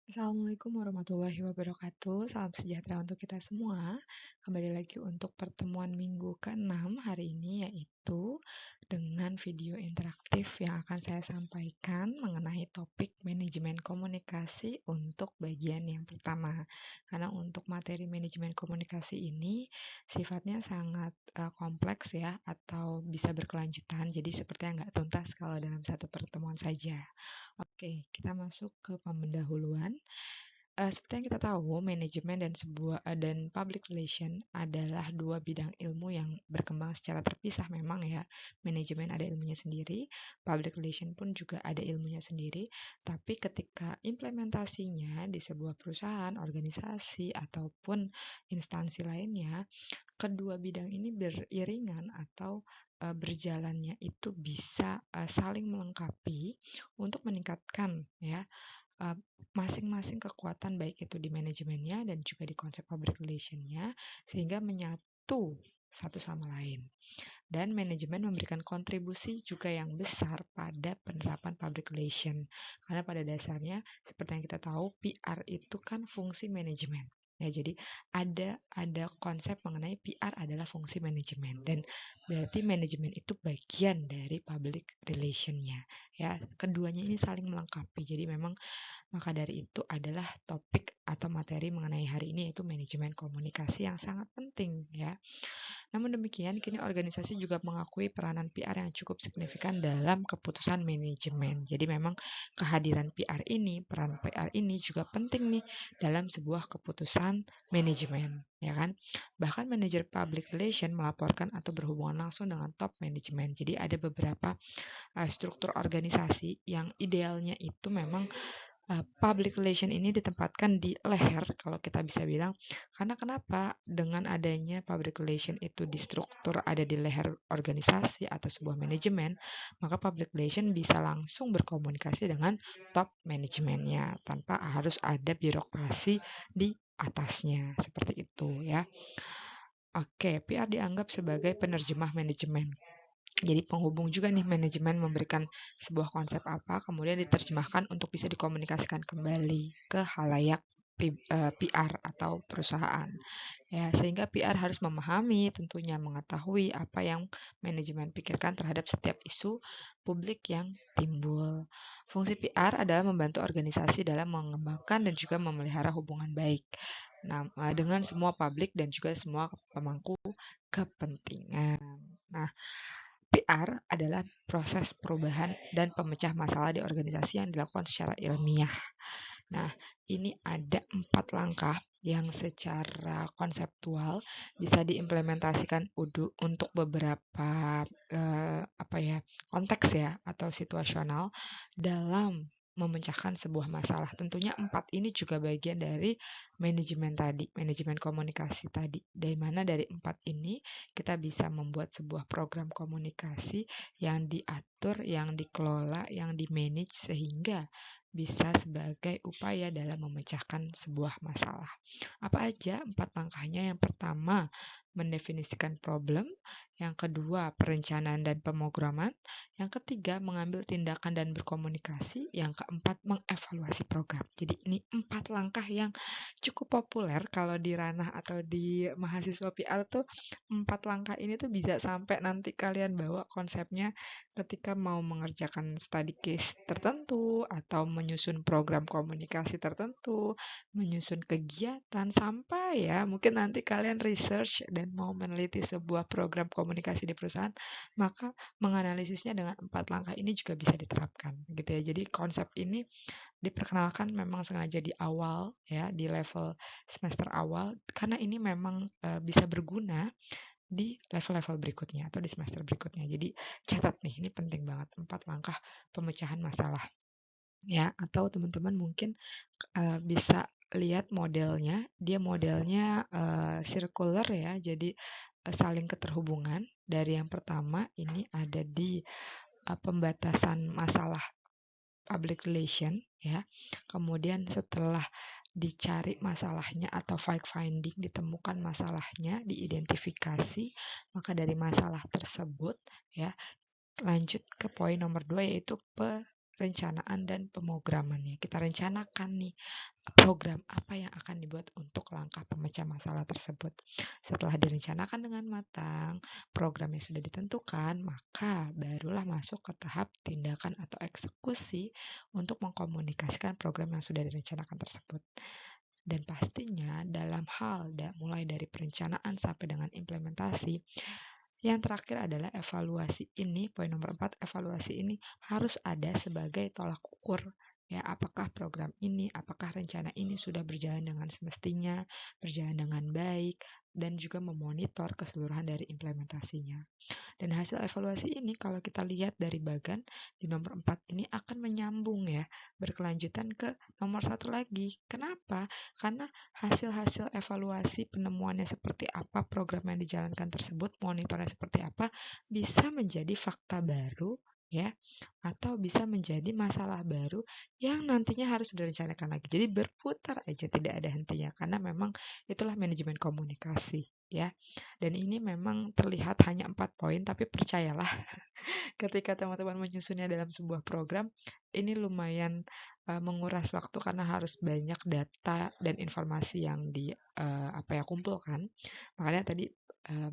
Assalamualaikum warahmatullahi wabarakatuh. Salam sejahtera untuk kita semua. Kembali lagi untuk pertemuan minggu ke-6 hari ini, yaitu dengan video interaktif yang akan saya sampaikan mengenai topik manajemen komunikasi untuk bagian yang pertama. Karena untuk materi manajemen komunikasi ini sifatnya sangat kompleks ya, atau bisa berkelanjutan. Jadi sepertinya nggak tuntas kalau dalam satu pertemuan saja. Oke, kita masuk ke pendahuluan. Seperti yang kita tahu, manajemen dan public relation adalah dua bidang ilmu yang berkembang secara terpisah memang ya. Manajemen ada ilmunya sendiri, public relation pun juga ada ilmunya sendiri, tapi ketika implementasinya di sebuah perusahaan, organisasi, ataupun instansi lainnya, kedua bidang ini beriringan atau berjalannya itu bisa saling melengkapi untuk meningkatkan ya uh, masing-masing kekuatan baik itu di manajemennya dan juga di konsep public relation-nya sehingga menyatu satu sama lain. Dan manajemen memberikan kontribusi juga yang besar pada penerapan public relation. Karena pada dasarnya seperti yang kita tahu PR itu kan fungsi manajemen. Ya, jadi ada konsep mengenai PR adalah fungsi manajemen dan berarti manajemen itu bagian dari public relation-nya. Ya, keduanya ini saling melengkapi. Jadi memang maka dari itu adalah topik atau materi mengenai hari ini yaitu manajemen komunikasi yang sangat penting ya. Namun demikian, kini organisasi juga mengakui peranan PR yang cukup signifikan dalam keputusan manajemen. Jadi memang kehadiran peran PR ini juga penting nih dalam sebuah keputusan manajemen, ya kan? Bahkan manajer public relation melaporkan atau berhubungan langsung dengan top manajemen. Jadi ada beberapa struktur organisasi yang idealnya itu memang public relation ini ditempatkan di leher kalau kita bisa bilang, karena kenapa dengan adanya public relation itu di struktur ada di leher organisasi atau sebuah manajemen, maka public relation bisa langsung berkomunikasi dengan top manajemennya tanpa harus ada birokrasi di atasnya seperti itu ya. Oke, PR dianggap sebagai penerjemah manajemen. Jadi penghubung juga nih, manajemen memberikan sebuah konsep apa, kemudian diterjemahkan untuk bisa dikomunikasikan kembali ke halayak PR atau perusahaan. Ya, sehingga PR harus memahami, tentunya mengetahui apa yang manajemen pikirkan terhadap setiap isu publik yang timbul. Fungsi PR adalah membantu organisasi dalam mengembangkan dan juga memelihara hubungan baik. Nah, dengan semua publik dan juga semua pemangku kepentingan. Nah, PR adalah proses perubahan dan pemecah masalah di organisasi yang dilakukan secara ilmiah. Nah, ini ada 4 langkah yang secara konseptual bisa diimplementasikan untuk beberapa konteks ya atau situasional dalam memecahkan sebuah masalah. Tentunya 4 ini juga bagian dari manajemen tadi, manajemen komunikasi tadi. Dari mana dari 4 ini kita bisa membuat sebuah program komunikasi yang diatur, yang dikelola, yang di-manage sehingga bisa sebagai upaya dalam memecahkan sebuah masalah. Apa aja 4 langkahnya? Yang pertama, mendefinisikan problem. Yang kedua, perencanaan dan pemrograman. Yang ketiga, mengambil tindakan dan berkomunikasi. Yang keempat, mengevaluasi program. Jadi ini 4 langkah yang cukup populer kalau di ranah atau di mahasiswa PR tuh 4 langkah ini tuh bisa sampai nanti kalian bawa konsepnya ketika mau mengerjakan study case tertentu atau menyusun program komunikasi tertentu, menyusun kegiatan sampai ya mungkin nanti kalian research dan mau meneliti sebuah program komunikasi di perusahaan, maka menganalisisnya dengan 4 langkah ini juga bisa diterapkan gitu ya. Jadi konsep ini diperkenalkan memang sengaja di awal ya, di level semester awal karena ini memang bisa berguna di level-level berikutnya atau di semester berikutnya. Jadi catat nih, ini penting banget 4 langkah pemecahan masalah ya. Atau teman-teman mungkin bisa lihat modelnya, dia modelnya circular ya. Jadi saling keterhubungan. Dari yang pertama ini ada di pembatasan masalah public relation ya. Kemudian setelah dicari masalahnya atau fact finding, ditemukan masalahnya, diidentifikasi, maka dari masalah tersebut ya lanjut ke poin nomor 2 yaitu perencanaan dan pemrogramannya. Kita rencanakan nih program apa yang akan dibuat untuk langkah pemecah masalah tersebut. Setelah direncanakan dengan matang, programnya sudah ditentukan, maka barulah masuk ke tahap tindakan atau eksekusi untuk mengkomunikasikan program yang sudah direncanakan tersebut. Dan pastinya dalam hal mulai dari perencanaan sampai dengan implementasi, yang terakhir adalah evaluasi ini, poin nomor 4, evaluasi ini harus ada sebagai tolak ukur. Ya, apakah program ini, apakah rencana ini sudah berjalan dengan semestinya, berjalan dengan baik, dan juga memonitor keseluruhan dari implementasinya. Dan hasil evaluasi ini kalau kita lihat dari bagan di nomor 4 ini akan menyambung ya, berkelanjutan ke nomor 1 lagi. Kenapa? Karena hasil-hasil evaluasi penemuannya seperti apa, program yang dijalankan tersebut, monitornya seperti apa, bisa menjadi fakta baru ya, atau bisa menjadi masalah baru yang nantinya harus direncanakan lagi. Jadi berputar aja, tidak ada hentinya, karena memang itulah manajemen komunikasi ya. Dan ini memang terlihat hanya 4 poin, tapi percayalah ketika teman-teman menyusunnya dalam sebuah program, ini lumayan menguras waktu karena harus banyak data dan informasi yang kumpulkan. Makanya tadi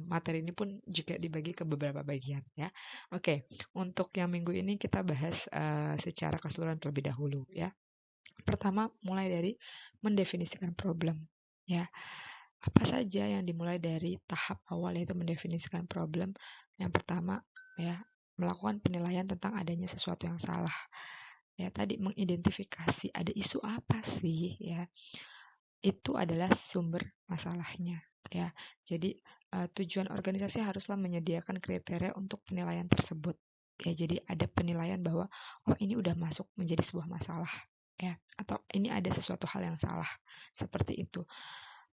materi ini pun juga dibagi ke beberapa bagian ya. Oke, untuk yang minggu ini kita bahas secara keseluruhan terlebih dahulu ya. Pertama, mulai dari mendefinisikan problem ya. Apa saja yang dimulai dari tahap awal, yaitu mendefinisikan problem. Yang pertama ya, melakukan penilaian tentang adanya sesuatu yang salah. Ya, tadi mengidentifikasi ada isu apa sih ya. Itu adalah sumber masalahnya ya. Jadi tujuan organisasi haruslah menyediakan kriteria untuk penilaian tersebut. Ya, jadi ada penilaian bahwa oh ini udah masuk menjadi sebuah masalah ya, atau ini ada sesuatu hal yang salah. Seperti itu.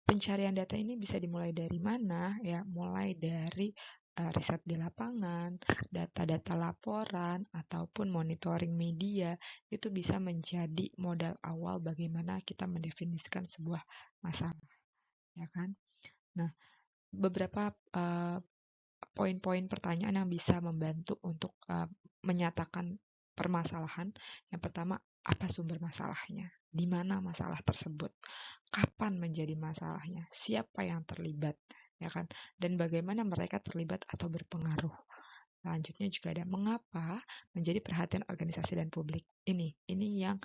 Pencarian data ini bisa dimulai dari mana ya? Mulai dari riset di lapangan, data-data laporan, ataupun monitoring media, itu bisa menjadi modal awal bagaimana kita mendefinisikan sebuah masalah, ya kan? Nah, beberapa poin-poin pertanyaan yang bisa membantu untuk menyatakan permasalahan. Yang pertama, apa sumber masalahnya? Di mana masalah tersebut? Kapan menjadi masalahnya? Siapa yang terlibat? Ya kan? Dan bagaimana mereka terlibat atau berpengaruh? Selanjutnya juga ada mengapa menjadi perhatian organisasi dan publik. Ini yang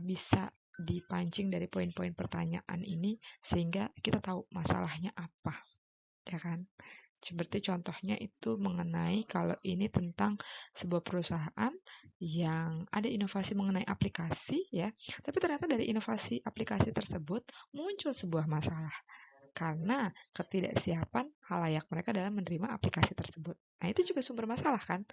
bisa dipancing dari poin-poin pertanyaan ini sehingga kita tahu masalahnya apa, ya kan? Seperti contohnya itu mengenai kalau ini tentang sebuah perusahaan yang ada inovasi mengenai aplikasi ya, tapi ternyata dari inovasi aplikasi tersebut muncul sebuah masalah karena ketidaksiapan halayak mereka dalam menerima aplikasi tersebut. Nah, itu juga sumber masalah kan?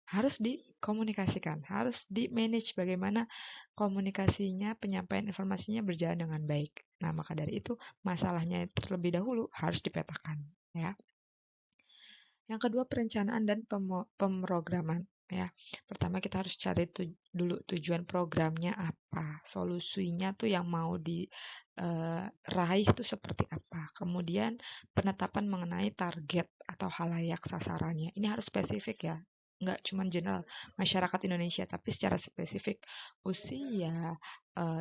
Harus dikomunikasikan, harus di-manage bagaimana komunikasinya, penyampaian informasinya berjalan dengan baik. Nah, maka dari itu masalahnya terlebih dahulu harus dipetakan ya. Yang kedua, perencanaan dan pemrograman ya. Pertama kita harus cari dulu tujuan programnya apa, solusinya tuh yang mau diraih itu seperti apa. Kemudian penetapan mengenai target atau halayak sasarannya. Ini harus spesifik ya. Nggak cuma general masyarakat Indonesia, tapi secara spesifik usia,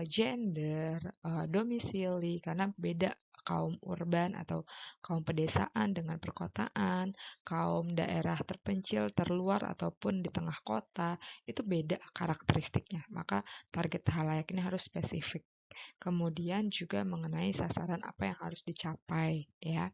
gender, domisili, karena beda kaum urban atau kaum pedesaan dengan perkotaan, kaum daerah terpencil, terluar, ataupun di tengah kota, itu beda karakteristiknya. Maka target halayak ini harus spesifik. Kemudian juga mengenai sasaran apa yang harus dicapai, ya.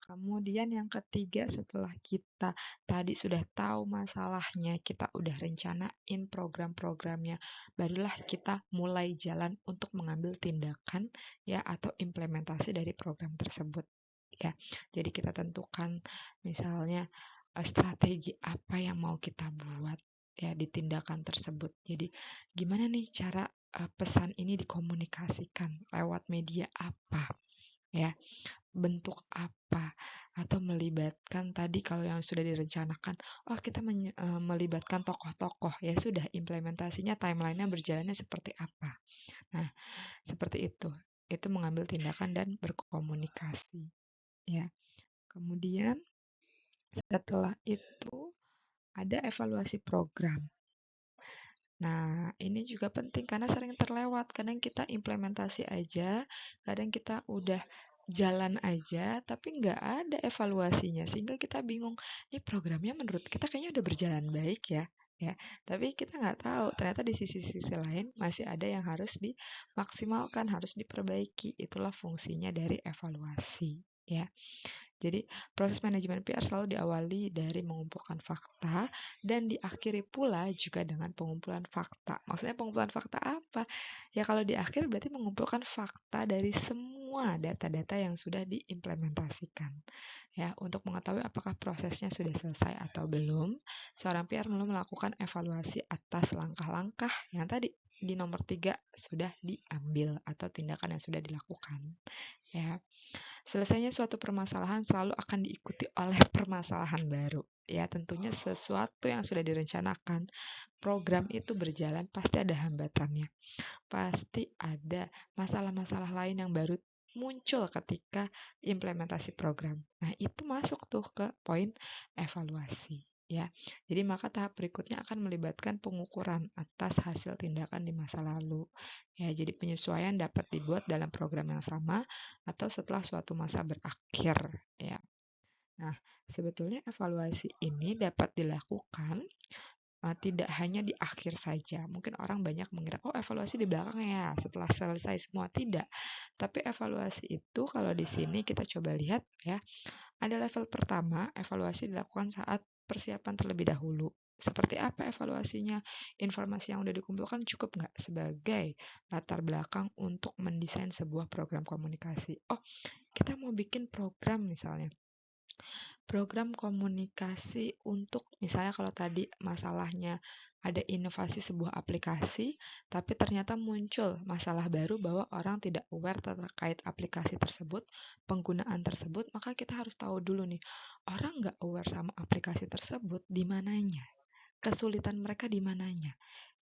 Kemudian yang ketiga, setelah kita tadi sudah tahu masalahnya, kita udah rencanain program-programnya, barulah kita mulai jalan untuk mengambil tindakan ya atau implementasi dari program tersebut. Ya, jadi kita tentukan misalnya strategi apa yang mau kita buat ya di tindakan tersebut. Jadi gimana nih cara pesan ini dikomunikasikan lewat media apa ya, bentuk apa, atau melibatkan tadi kalau yang sudah direncanakan, oh kita melibatkan tokoh-tokoh, ya sudah implementasinya timelinenya berjalannya seperti apa. Nah, seperti itu. Itu mengambil tindakan dan berkomunikasi. Ya. Kemudian setelah itu ada evaluasi program. Nah, ini juga penting karena sering terlewat. Kadang kita implementasi aja, kadang kita udah jalan aja, tapi nggak ada evaluasinya. Sehingga kita bingung, ini programnya menurut kita kayaknya udah berjalan baik ya. Ya, tapi kita nggak tahu, ternyata di sisi-sisi lain masih ada yang harus dimaksimalkan, harus diperbaiki. Itulah fungsinya dari evaluasi. Ya. Jadi, proses manajemen PR selalu diawali dari mengumpulkan fakta dan diakhiri pula juga dengan pengumpulan fakta. Maksudnya pengumpulan fakta apa? Ya kalau di akhir berarti mengumpulkan fakta dari semua data-data yang sudah diimplementasikan. Ya, untuk mengetahui apakah prosesnya sudah selesai atau belum, seorang PR perlu melakukan evaluasi atas langkah-langkah yang tadi di nomor 3 sudah diambil atau tindakan yang sudah dilakukan. Ya. Selesainya suatu permasalahan selalu akan diikuti oleh permasalahan baru. Ya, tentunya sesuatu yang sudah direncanakan, program itu berjalan pasti ada hambatannya. Pasti ada masalah-masalah lain yang baru muncul ketika implementasi program. Nah, itu masuk tuh ke poin evaluasi. Ya, jadi maka tahap berikutnya akan melibatkan pengukuran atas hasil tindakan di masa lalu. Ya, jadi penyesuaian dapat dibuat dalam program yang sama atau setelah suatu masa berakhir. Ya, nah sebetulnya evaluasi ini dapat dilakukan tidak hanya di akhir saja. Mungkin orang banyak mengira, oh evaluasi di belakang ya, setelah selesai semua. Tidak. Tapi evaluasi itu kalau di sini kita coba lihat ya, ada level pertama, evaluasi dilakukan saat persiapan terlebih dahulu. Seperti apa evaluasinya? Informasi yang sudah dikumpulkan cukup nggak sebagai latar belakang untuk mendesain sebuah program komunikasi? Oh, kita mau bikin program misalnya. Program komunikasi untuk misalnya kalau tadi masalahnya ada inovasi sebuah aplikasi, tapi ternyata muncul masalah baru bahwa orang tidak aware terkait aplikasi tersebut, penggunaan tersebut, maka kita harus tahu dulu nih, orang nggak aware sama aplikasi tersebut di mananya, kesulitan mereka di mananya.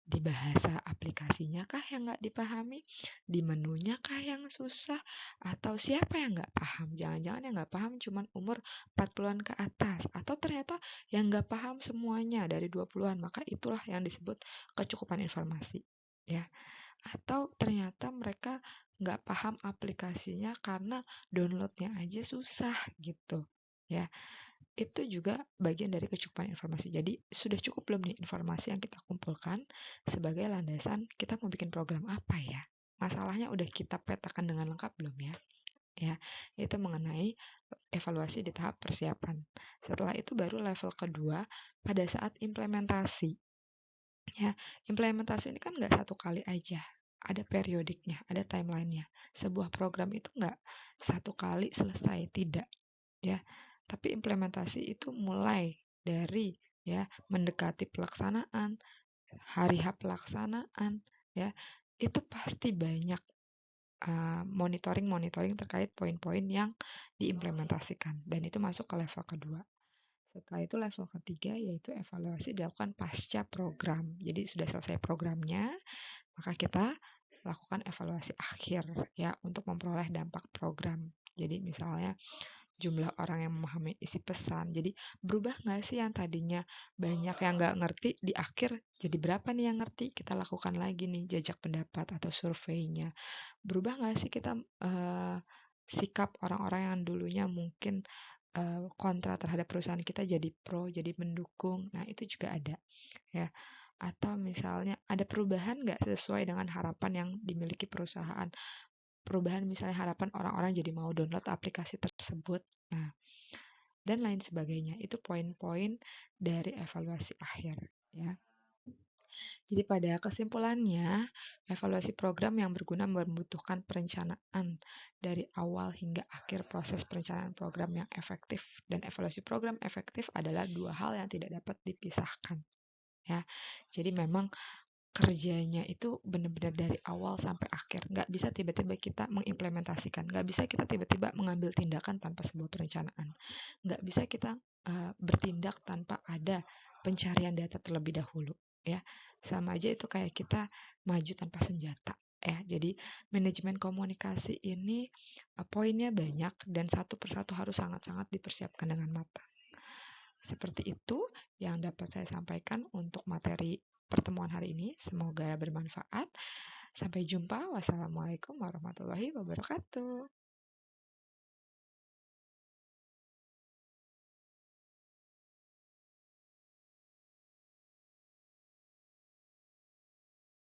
Di bahasa aplikasinya kah yang nggak dipahami? Di menunya kah yang susah? Atau siapa yang nggak paham? Jangan-jangan yang nggak paham cuma umur 40-an ke atas. Atau ternyata yang nggak paham semuanya dari 20-an. Maka itulah yang disebut kecukupan informasi. Ya. Atau ternyata mereka nggak paham aplikasinya karena downloadnya aja susah gitu. Ya, itu juga bagian dari kecukupan informasi. Jadi sudah cukup belum nih informasi yang kita kumpulkan sebagai landasan kita mau bikin program apa ya? Masalahnya udah kita petakan dengan lengkap belum ya? Ya, itu mengenai evaluasi di tahap persiapan. Setelah itu baru level kedua pada saat implementasi. Ya, implementasi ini kan nggak satu kali aja. Ada periodiknya, ada timelinenya. Sebuah program itu nggak satu kali selesai, tidak ya. Tapi implementasi itu mulai dari ya mendekati pelaksanaan, hari H pelaksanaan ya. Itu pasti banyak monitoring terkait poin-poin yang diimplementasikan dan itu masuk ke level kedua. Setelah itu level ketiga yaitu evaluasi dilakukan pasca program. Jadi sudah selesai programnya, maka kita lakukan evaluasi akhir ya untuk memperoleh dampak program. Jadi misalnya jumlah orang yang memahami isi pesan. Jadi berubah nggak sih yang tadinya banyak yang nggak ngerti di akhir jadi berapa nih yang ngerti? Kita lakukan lagi nih jajak pendapat atau surveinya. Berubah nggak sih kita sikap orang-orang yang dulunya mungkin kontra terhadap perusahaan kita jadi pro, jadi mendukung. Nah itu juga ada ya. Atau misalnya ada perubahan nggak sesuai dengan harapan yang dimiliki perusahaan. Perubahan misalnya harapan orang-orang jadi mau download aplikasi tersebut. Nah, dan lain sebagainya. Itu poin-poin dari evaluasi akhir ya. Jadi pada kesimpulannya, evaluasi program yang berguna membutuhkan perencanaan dari awal hingga akhir proses perencanaan program yang efektif. Dan evaluasi program efektif adalah dua hal yang tidak dapat dipisahkan. Ya, jadi memang kerjanya itu benar-benar dari awal sampai akhir. Nggak bisa tiba-tiba kita mengimplementasikan. Nggak bisa kita tiba-tiba mengambil tindakan tanpa sebuah perencanaan. Nggak bisa kita bertindak tanpa ada pencarian data terlebih dahulu. Ya, sama aja itu kayak kita maju tanpa senjata. Ya, jadi manajemen komunikasi ini poinnya banyak dan satu persatu harus sangat-sangat dipersiapkan dengan matang. Seperti itu yang dapat saya sampaikan untuk materi pertemuan hari ini. Semoga bermanfaat. Sampai jumpa. Wassalamualaikum warahmatullahi wabarakatuh.